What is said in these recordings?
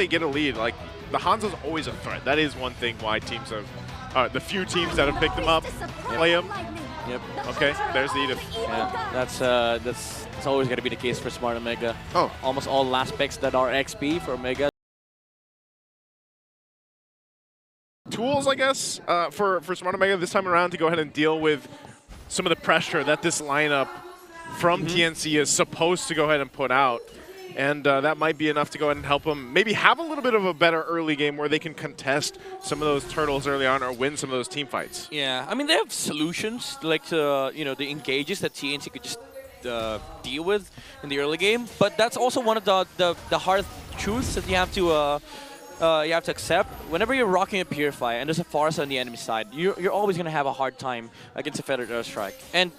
they get a lead, like the Hanzo's always a threat. That is one thing why teams have, the few teams that have picked them up, play them. Yep. Okay, there's the Edith. Yeah, that's always going to be the case for Smart Omega. Oh. Almost all last picks that are XP for Omega. Tools, I guess, for Smart Omega this time around to go ahead and deal with some of the pressure that this lineup from TNC is supposed to go ahead and put out. And that might be enough to go ahead and help them maybe have a little bit of a better early game where they can contest some of those turtles early on or win some of those team fights. Yeah, I mean, they have solutions like to, the engages that TNC could just deal with in the early game. But that's also one of the hard truths that you have to accept. Whenever you're rocking a Purify and there's a Forest on the enemy side, you're always going to have a hard time against a Feathered Airstrike. And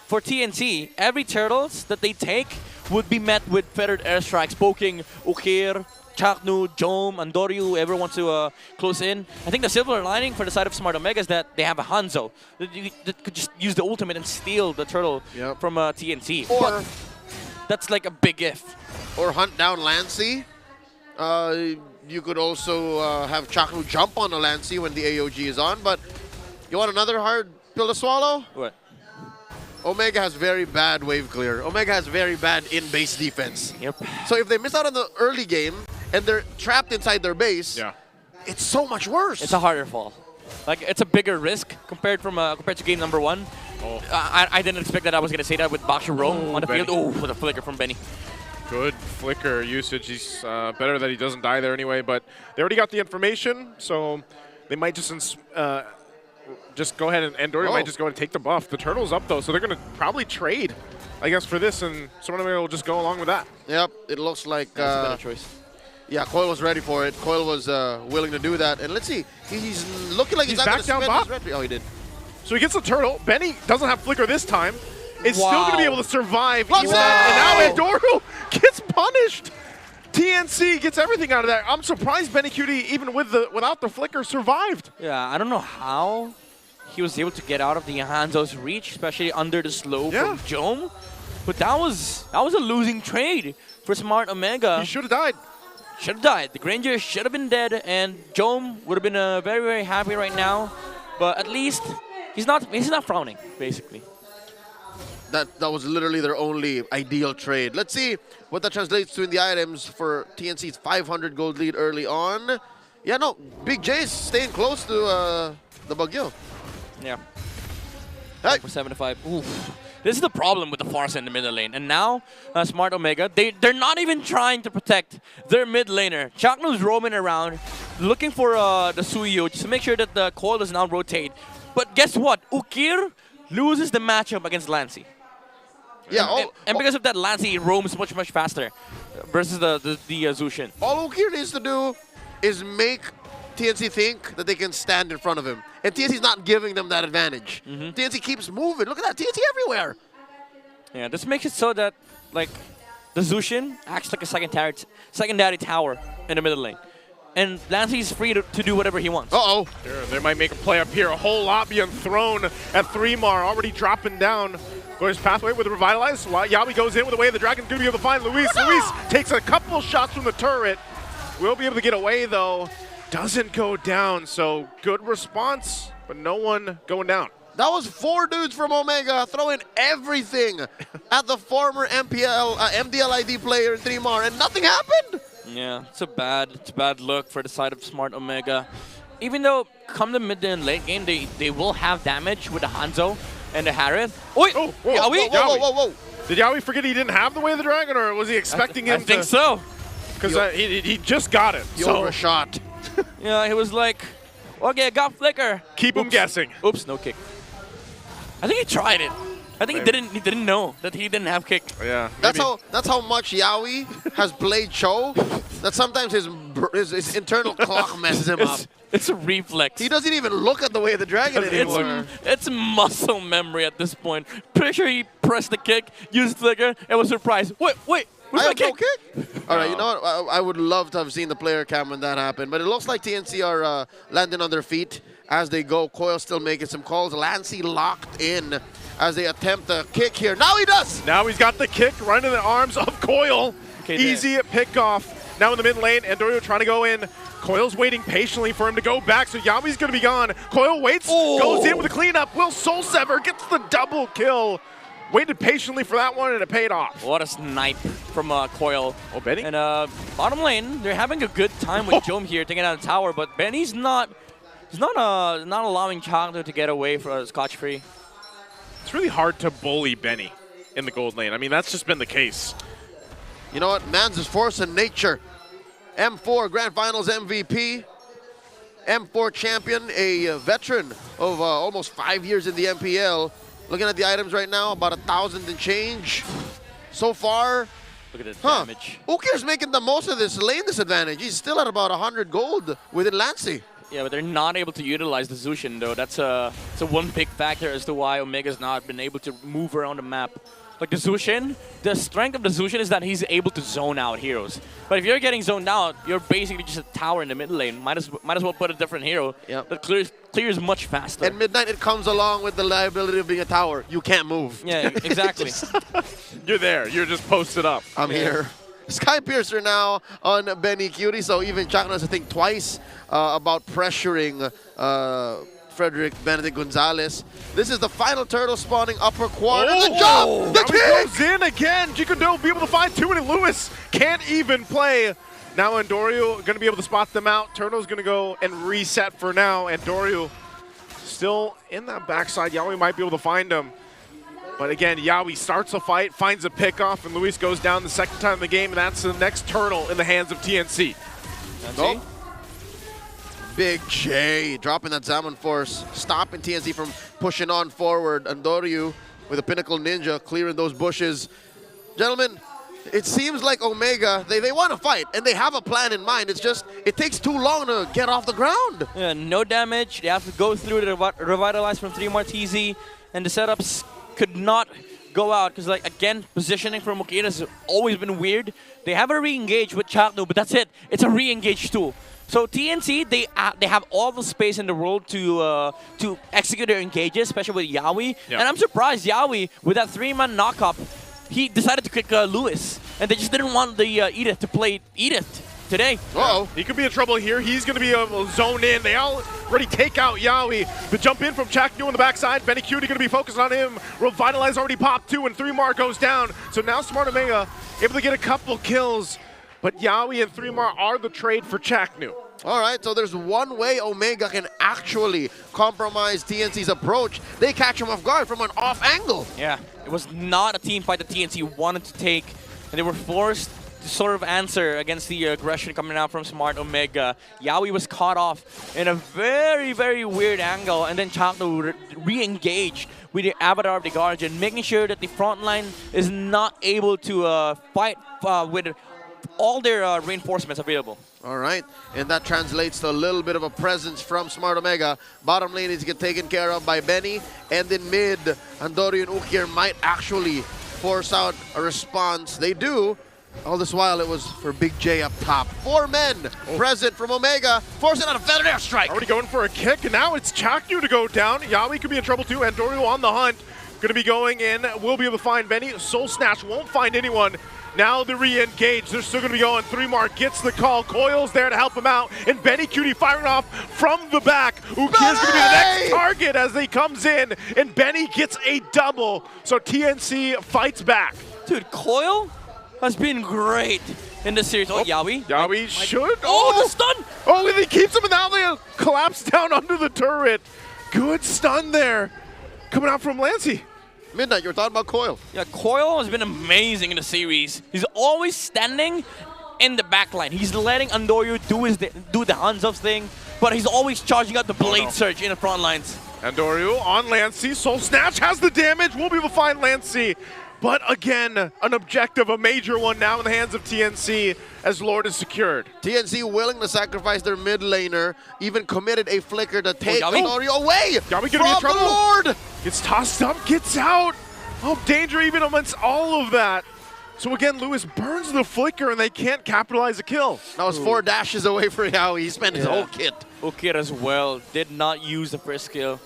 for TNC, every turtles that they take would be met with Feathered Airstrikes, poking Ukir, Chaknu, Jom, Andoryu, whoever wants to close in. I think the silver lining for the side of Smart Omega is that they have a Hanzo that could just use the ultimate and steal the turtle from TNC. Or that's like a big if. Or hunt down Lancy. You could also have Chaknu jump on a Lancy when the AOG is on, but you want another hard pill to swallow? What? Omega has very bad wave clear. Omega has very bad in-base defense. Yep. So if they miss out on the early game and they're trapped inside their base, it's so much worse. It's a harder fall. Like, it's a bigger risk compared to game number 1. Oh. I didn't expect that I was going to say that with Bakshiro on the field. Oh, with a flicker from Benny. Good flicker usage. He's better that he doesn't die there anyway, but they already got the information, so they might just go ahead and Dory might just go and take the buff. The turtle's up though, so they're going to probably trade, I guess, for this, and someone will just go along with that. Yep, it looks like that's a better choice. Yeah, Coil was ready for it. Coil was willing to do that, and let's see, he's looking like he's not going to spend his red. Oh, he did. So he gets the turtle. Benny doesn't have flicker this time. Is still going to be able to survive. Wow. Even and now Andoru gets punished. TNC gets everything out of that. I'm surprised Benny Cutie, even without the flicker, survived. Yeah, I don't know how he was able to get out of the Hanzo's reach, especially under the slow from Jom. But that was a losing trade for Smart Omega. He should have died. Should have died. The Granger should have been dead, and Jom would have been very, very happy right now. But at least he's not frowning, basically. That was literally their only ideal trade. Let's see what that translates to in the items for TNC's 500 gold lead early on. Yeah, no, Big J's staying close to the Bagyo. Yeah. Hey. For 7-5. Oof. This is the problem with the Force in the middle lane. And now, Smart Omega, they're not even trying to protect their mid laner. Chaknu's roaming around, looking for the Suyo just to make sure that the coil does not rotate. But guess what? Ukir loses the matchup against Lancy. Yeah, and because of that, Lancy roams much, much faster versus the Zushin. All Ukir needs to do is make TNC think that they can stand in front of him. And TNC's not giving them that advantage. TNC keeps moving. Look at that, TNC everywhere. Yeah, this makes it so that, like, the Zushin acts like a secondary tower in the middle lane. And Lancy's free to do whatever he wants. Uh-oh. They might make a play up here. A whole lot being thrown at 3mar, already dropping down. Goes pathway with a Revitalize. Yawi goes in with the Way of the Dragon. Going to be able to find Luis. Luis takes a couple shots from the turret. Will be able to get away, though. Doesn't go down, so good response, but no one going down. That was 4 dudes from Omega throwing everything at the former MDLID player in 3mar, and nothing happened. Yeah, it's a bad look for the side of Smart Omega. Even though come the mid and late game, they will have damage with the Hanzo and the Harith. Oi! Oh, Yawi? Whoa. Did Yawi forget he didn't have the Way of the Dragon, or was he expecting him to? I think so. Because he just got it. He overshot. Yeah, he was like, okay, I got flicker. Keep him guessing. Oops, no kick. I think he tried it. I think he didn't know that he didn't have kick. Yeah. That's how much Yawi has played Cho, that sometimes his internal clock messes him up. It's a reflex. He doesn't even look at the Way of the Dragon anymore. It's muscle memory at this point. Pretty sure he pressed the kick, used flicker, and was surprised. Wait. I have no kick? All right, you know what? I would love to have seen the player cam when that happened, but it looks like TNC are landing on their feet as they go. Coil still making some calls. Lancy locked in as they attempt a kick here. Now he does! Now he's got the kick right in the arms of Coil. Okay, easy at pickoff. now in the mid lane. Andorio trying to go in. Coil's waiting patiently for him to go back, so Yawi's going to be gone. Coil waits, goes in with a cleanup. Will Soul Sever gets the double kill. Waited patiently for that one, and it paid off. What a snipe from Coil. Oh, Benny? And bottom lane, they're having a good time with Jom here taking out the tower, but Benny's not allowing Chagno to get away from scotch-free. It's really hard to bully Benny in the gold lane. I mean, that's just been the case. You know what? Man's is force and nature. M4 Grand Finals MVP. M4 champion, a veteran of almost 5 years in the MPL. Looking at the items right now, about 1,000 and change. So far, look at the damage. Ukir's making the most of this lane disadvantage. He's still at about 100 gold within Lancey. Yeah, but they're not able to utilize the Zushin, though. That's a one big factor as to why Omega's not been able to move around the map. Like the Zushin, the strength of the Zushin is that he's able to zone out heroes. But if you're getting zoned out, you're basically just a tower in the mid lane. Might as well put a different hero that clears much faster. At midnight, it comes along with the liability of being a tower. You can't move. Yeah, exactly. You're there. You're just posted up. I'm here. Sky Piercer now on Benny Cutie, so even Chagno has to think twice about pressuring Frederick Benedict Gonzalez. This is the final turtle spawning upper quarter. The jump! The kick! Goes in again. Jikundo will be able to find two, and Lewis can't even play. Now Andorio going to be able to spot them out. Turtle's going to go and reset for now. Andorio still in that backside. Yawi might be able to find him. But again, Yawi starts a fight, finds a pickoff, and Luis goes down the second time in the game, and that's the next turtle in the hands of TNC. Oh. Big J dropping that Zaman Force, stopping TNC from pushing on forward. Andorio with a Pinnacle Ninja clearing those bushes. Gentlemen, it seems like Omega, they want to fight, and they have a plan in mind. It's just, it takes too long to get off the ground. Yeah, no damage. They have to go through the revitalize from 3 more TZ, and the setups could not go out because, like, again, positioning from Mokita has always been weird. They have a re-engage with Chagno, but that's it. It's a re-engage too. So TNC, they have all the space in the world to execute their engages, especially with Yawi. Yep. And I'm surprised Yawi, with that 3-man knock-up, he decided to kick Lewis. And they just didn't want the Edith to play Edith today. Uh-oh. He could be in trouble here. He's going to be able to zone in. They already take out Yawi. The jump in from Chagno on the backside. Benny Cutie going to be focused on him. Revitalize already popped 2, and 3 more goes down. So now Smart Omega able to get a couple kills. But Yawi and 3 more are the trade for Chagno. All right, so there's one way Omega can actually compromise TNC's approach. They catch him off guard from an off angle. Yeah, it was not a team fight that TNC wanted to take, and they were forced to sort of answer against the aggression coming out from Smart Omega. Yawi was caught off in a very, very weird angle, and then Chagno re-engaged with the Avatar of the Guardian, making sure that the front line is not able to fight with all their reinforcements available. All right, and that translates to a little bit of a presence from Smart Omega. Bottom lane is get taken care of by Benny, and then mid, Andorio and Ukir might actually force out a response. They do. All this while, it was for Big J up top. 4 men present from Omega, forcing out a feathered airstrike. Already going for a kick, and now it's Chagno to go down. Yawi could be in trouble too. Andorio on the hunt. Going to be going in. Will be able to find Benny. Soul Snatch won't find anyone. Now the re-engage. They're still going to be going. 3 more gets the call. Coil's there to help him out. And Benny Cutie firing off from the back. Ukir's going to be the next target as he comes in. And Benny gets a double. So TNC fights back. Dude, Coil has been great in this series. Oh, Yawi. Yawi should. Oh, the stun! Oh, and he keeps him, and now they collapse down under the turret. Good stun there. Coming out from Lancey. Midnight, you were talking about Coil. Yeah, Coil has been amazing in the series. He's always standing in the back line. He's letting Andorio do the Hanzo thing, but he's always charging out the Blade Surge in the front lines. Andorio on Lancey. Soul Snatch has the damage. We'll be able to find Lancey. But again, an objective, a major one now in the hands of TNC as Lord is secured. TNC willing to sacrifice their mid laner, even committed a flicker to take Andorio away Yawi from gonna be in trouble. the Lord. Gets tossed up, gets out. Oh, danger even amongst all of that. So again, Lewis burns the flicker and they can't capitalize a kill. That was 4 dashes away for Yawi. He spent his whole kit. Ukir as well did not use the first skill.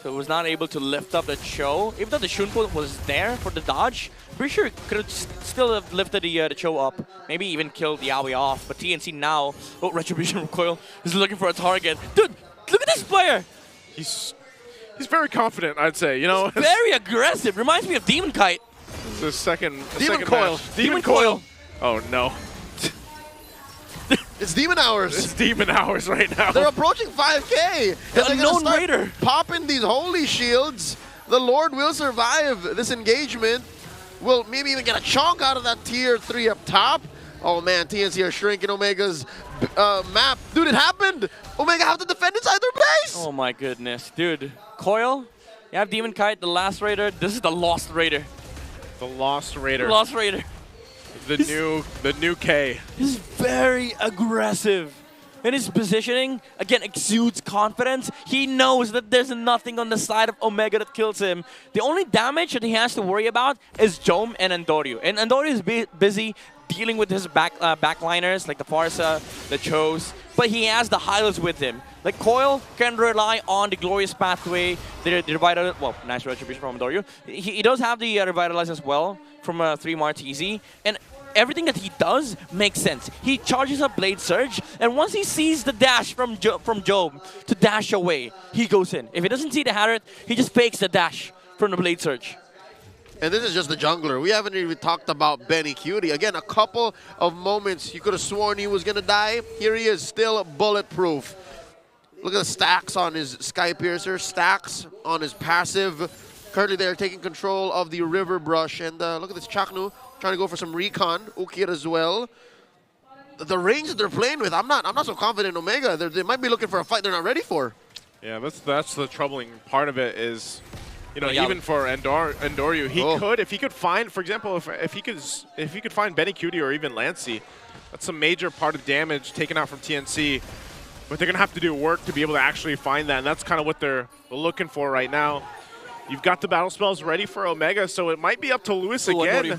So was not able to lift up the Cho. Even though the Shunpo was there for the dodge, pretty sure could have still have lifted the Cho up. Maybe even killed the Yaoi off. But TNC now, oh, Retribution Recoil is looking for a target. Dude, look at this player. He's very confident, I'd say. You know, Very aggressive. Reminds me of Demon Kite. it's the second Demon second Coil. match. Demon Coil. Oh no, It's Demon Hours. it's demon hours right now. They're approaching 5K. The and they're gonna unknown start raider. popping these holy shields. The Lord will survive this engagement. Will maybe even get a chunk out of that tier 3 up top. Oh man, TNC are shrinking Omega's map. Dude, it happened. Omega have to defend inside their base. Oh my goodness. Dude, Coil, you have Demon Kite, the last raider. This is the Lost Raider. The Lost Raider. Lost Raider. The new K. He's very aggressive. And his positioning, again, exudes confidence. He knows that there's nothing on the side of Omega that kills him. The only damage that he has to worry about is Jome and Andoryu. And Andoryu is busy dealing with his backliners, like the Farsa, the Chos. But he has the Hylos with him. Like, Coil can rely on the Glorious Pathway, the Revitalize, well, nice retribution from Andoryu. He does have the Revitalize as well from 3 Martizi. And everything that he does makes sense. He charges up Blade Surge, and once he sees the dash from Job to dash away, he goes in. If he doesn't see the Harriet, he just fakes the dash from the Blade Surge. And this is just the jungler. We haven't even talked about Benny Cutie. Again, a couple of moments you could have sworn he was going to die. Here he is, still bulletproof. Look at the stacks on his Sky Piercer, stacks on his passive. Currently they're taking control of the River Brush. And look at this Chaknu trying to go for some recon. Ukir as well. The range that they're playing with, I'm not so confident in Omega. They might be looking for a fight they're not ready for. Yeah, that's the troubling part of it is, you know, Yeah. even for Andoryu, he could, if he could find, for example, if he could find Benny Cutie or even Lancey, that's a major part of damage taken out from TNC. But they're gonna have to do work to be able to actually find that, and that's kind of what they're looking for right now. You've got the battle spells ready for Omega, so it might be up to Lewis again.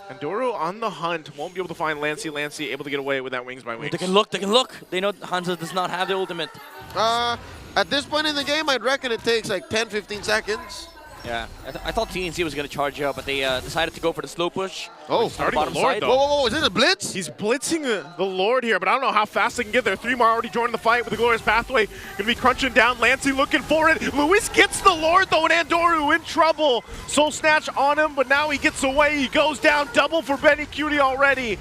Andoryu on the hunt, won't be able to find Lancey. Lancey able to get away with that wings by wings. They can look, they can look. They know Hanzo does not have the ultimate. At this point in the game, I'd reckon it takes like 10, 15 seconds. Yeah, I thought TNC was going to charge up, but they decided to go for the slow push. Oh, starting the Lord, though. Whoa, is this a blitz? He's blitzing the Lord here, but I don't know how fast they can get there. 3 more already joining the fight with the Glorious Pathway. Gonna be crunching down. Lancey looking for it. Luis gets the Lord, though, and Andoryu in trouble. Soul Snatch on him, but now he gets away. He goes down. Double for Benny Cutie already.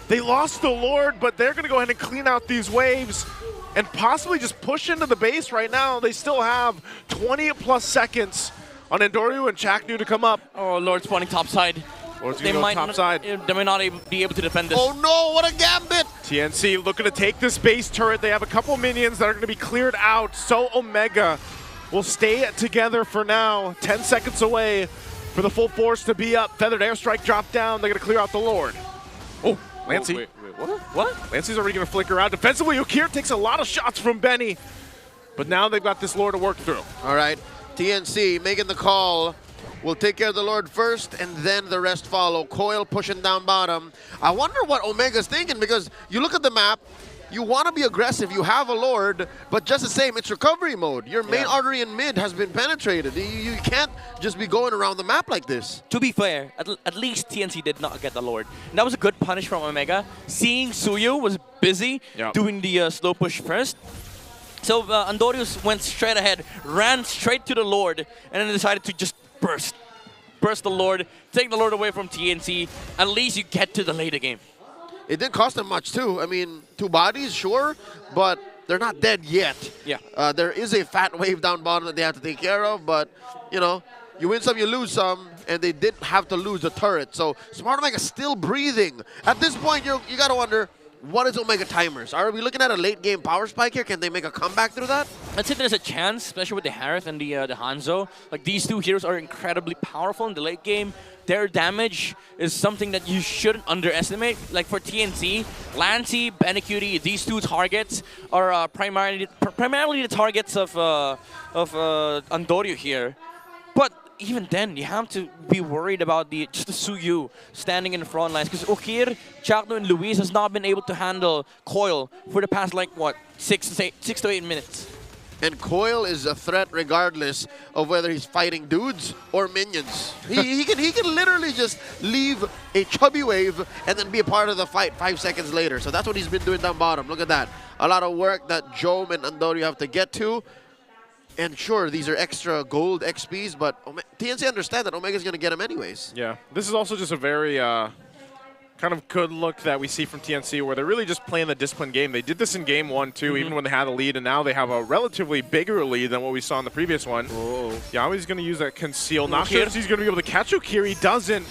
They lost the Lord, but they're gonna go ahead and clean out these waves and possibly just push into the base right now. They still have 20+ seconds on Andoryu and Chaknu to come up. Oh, Lord spawning topside. Lord's gonna go top side. They might not be able to defend this. Oh no, what a gambit! TNC looking to take this base turret. They have a couple minions that are gonna be cleared out. So Omega will stay together for now. 10 seconds away for the full force to be up. Feathered Airstrike drop down. They're gonna clear out the Lord. Oh, Lancey. Oh, wait, what? Lancey's already gonna flicker out. Defensively, Ukir takes a lot of shots from Benny. But now they've got this Lord to work through. All right, TNC making the call. We'll take care of the Lord first, and then the rest follow. Coil pushing down bottom. I wonder what Omega's thinking, because you look at the map, you want to be aggressive, you have a Lord, but just the same, it's recovery mode. Your main artery in mid has been penetrated. You can't just be going around the map like this. To be fair, at least TNC did not get the Lord. And that was a good punish from Omega. Seeing Suyu was busy doing the slow push first. So Andoryu went straight ahead, ran straight to the Lord, and then decided to just burst the Lord, take the Lord away from TNC. At least you get to the later game. It didn't cost them much too. I mean, 2 bodies, sure, but they're not dead yet. Yeah. There is a fat wave down bottom that they have to take care of, but, you know, you win some, you lose some, and they didn't have to lose the turret. So Smart Omega still breathing. At this point, you got to wonder, what is Omega timers? Are we looking at a late game power spike here? Can they make a comeback through that? I'd say there's a chance, especially with the Harith and the Hanzo. Like, these 2 heroes are incredibly powerful in the late game. Their damage is something that you shouldn't underestimate. Like for TNC, Lancey, Benny Cutie, these 2 targets are primarily the targets of Andoryu here. But even then, you have to be worried about just the Suyu standing in the front lines, because Ukir, Chaknu, and Luis has not been able to handle Coil for the past, like, what, 6 to 8 minutes. And Coil is a threat regardless of whether he's fighting dudes or minions. He can literally just leave a chubby wave and then be a part of the fight 5 seconds later. So that's what he's been doing down bottom. Look at that. A lot of work that Jome and Andorio have to get to. And sure, these are extra gold XPs, but TNC understand that Omega's going to get him anyways. Yeah, this is also just a very kind of good look that we see from TNC where they're really just playing the disciplined game. They did this in game 1 too, even when they had a lead, and now they have a relatively bigger lead than what we saw in the previous one. Yawi's going to use that conceal. Not sure if he's going to be able to catch Ukir. He doesn't.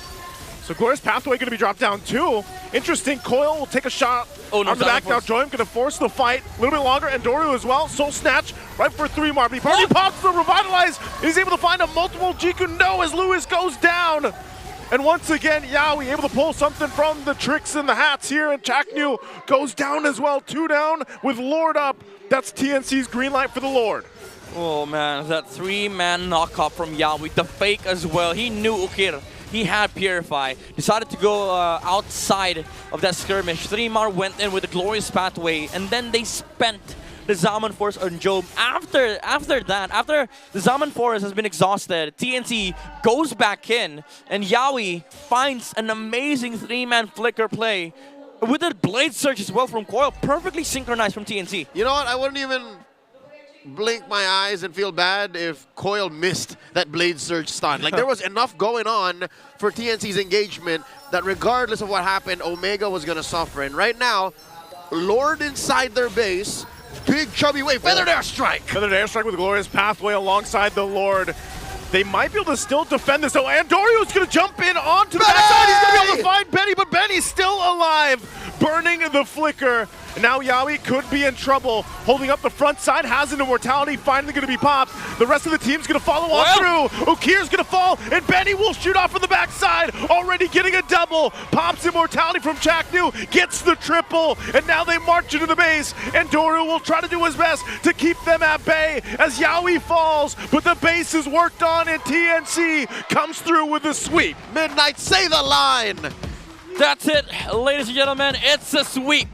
So Glorious Pathway going to be dropped down too. Interesting. Coil will take a shot on the back now. Joim going to force the fight a little bit longer. And Doru as well. Soul Snatch right for 3 Marby. Party pops the Revitalize. He's able to find a multiple Jiku. No, as Lewis goes down. And once again, Yawi able to pull something from the tricks and the hats here. And Chaknu goes down as well. 2 down with Lord up. That's TNC's green light for the Lord. Oh man, that 3-man knockoff from Yawi. The fake as well. He knew Ukir. He had Purify. Decided to go outside of that skirmish. 3-Mar went in with a Glorious Pathway. And then they spent the Zaman Force on Job. After the Zaman Force has been exhausted, TNC goes back in, and Yawi finds an amazing 3-man flicker play with a Blade Surge as well from Coil, perfectly synchronized from TNC. You know what? I wouldn't even blink my eyes and feel bad if Coil missed that Blade Surge stun. Like, there was enough going on for TNC's engagement that regardless of what happened, Omega was going to suffer. And right now, Lord inside their base, big chubby wave, Feathered Airstrike. Feathered Airstrike with Glorious Pathway alongside the Lord. They might be able to still defend this. Oh, Andorio's going to jump in onto the backside. He's going to be able to find Benny, but Benny's still alive, burning the flicker. And now Yawi could be in trouble. Holding up the front side, has an immortality, finally going to be popped. The rest of the team's going to follow on through. Ukir's going to fall, and Benny will shoot off from the backside. Already getting a double. Pops immortality from Chaknu, gets the triple, and now they march into the base. And Doru will try to do his best to keep them at bay as Yawi falls, but the base is worked on, and TNC comes through with a sweep. Midnight, say the line. That's it, ladies and gentlemen. It's a sweep.